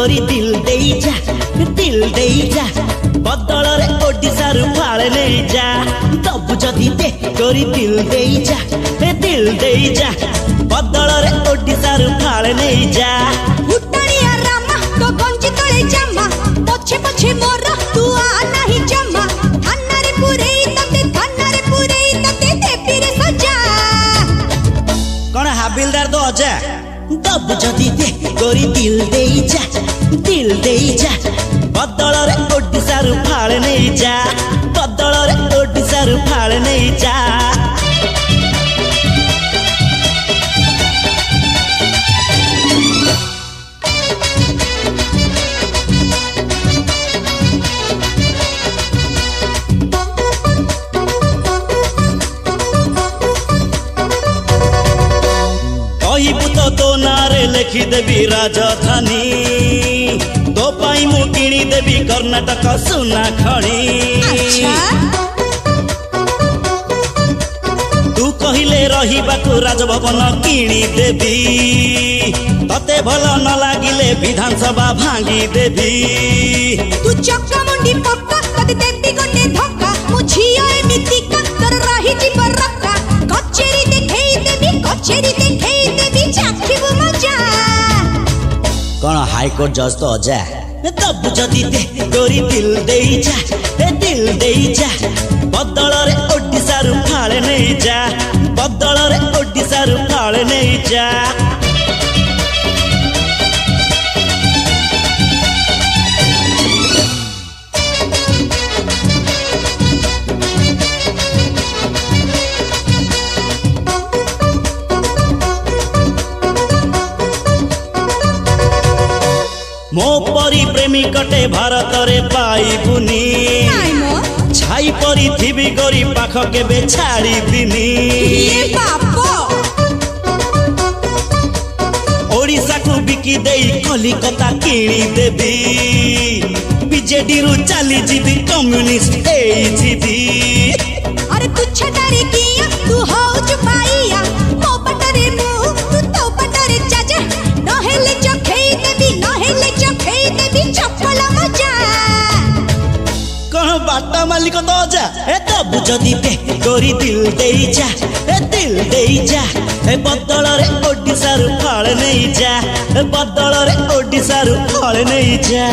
गोरी दिल दे जा बदल रे ओडिशा रु फाड़े नहीं जा दबु जदी दे गोरी दिल दे जा बदल रे ओडिशा रु फाड़े नहीं जा उटणिया रामा तो गंजी तळे जामा पछे पछे मोर तू आ नाही जमा थानारे पुरेई तते देबी रे सजा कौन हाबिलदार दो अजा दबु जदी दे गोरी दिल दे जा बदल रे ओडिशा रु फाड़े नहीं जा बदल रे ओडिशा रु फाड़े नहीं जा तो नारे लिखी देवी राजधानी तो पाई मु किणी देवी कर्नाटक सुना खणी तू कहिले रहिबाकु राजभवन किणी देवी तते भल न लागिले विधानसभा भांगी देवी तू चक्का मुंडी पक्का तते देवी गोटे धक्का मु झियो एमिति कर रही जीव रक्का कचेरी देखई देवी चाखिबु मजा कौन हाईकोर्ट जज तो अजा दबु जदी दे गोरी दिल दे जा बदल रे ओडिशा रु फाड़े नहीं जा बदल रे ओडिशा रु फाड़े नहीं जा मो परी प्रेमी कटे भारत रे पाइबुनी छाई परी थिबी गोरी पाख केबे छाड़ी दिनी ये बापो ओडिशा को बिकी देई कलिकता किणी देबी बीजेडी रु चली जीबी कम्युनिस्ट एई जीबी अरे तुच्छ डरे किया तू हो चुपाइया मो पटरे मु तू तो पटरे चाचा नहेले चखेई देबी चप्पल मजा कौन बाटा मालिक तो जा ए दबु जदी दे गोरी दिल दे जा ए बदल रे ओडिशा रु फाड़े नहीं जा बदल रे ओडिशा रु फाड़े नहीं जा।